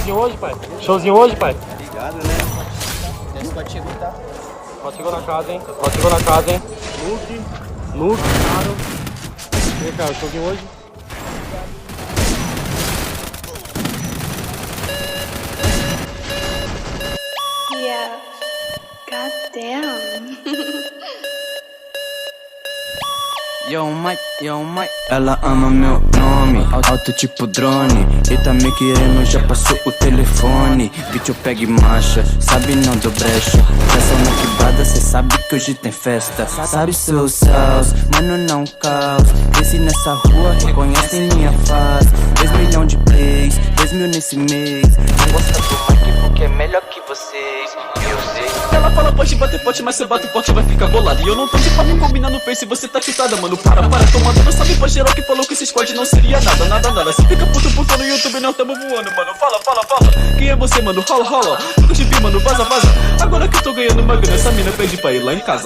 Showzinho hoje, pai? Showzinho hoje, pai? Obrigado, né? Esse pode chegou, tá? Ó, chegou na casa, hein? Ó, chegou na casa, hein? Luke, claro. E aí, cara, showzinho hoje? Yeah. Goddamn. Yo Mike, ela ama meu nome, alto tipo drone. E tá me querendo, já passou o telefone. Bitch, eu pego e marcha, sabe não dou brecha. Pressão na quebrada, cê sabe que hoje tem festa. Sabe seus saus, mano não caos. Cresci nessa rua, reconhecem minha face. 2 milhões de plays, 2 mil nesse mês. Não gosta do Mike porque é melhor que vocês, eu sei. Ela fala pode bater pote, mas cê bate pote vai ficar bolado. E eu não tô de papo combinar no face, você tá quitada, mano. Para, tomando, não sabe pra geral que falou que esse squad não seria nada. Cê fica puto porque no YouTube nós tamo voando, mano. Fala. Quem é você, mano? Rola. Fico te vi, mano, vaza. Agora que eu tô ganhando uma grana, essa mina pede pra ir lá em casa.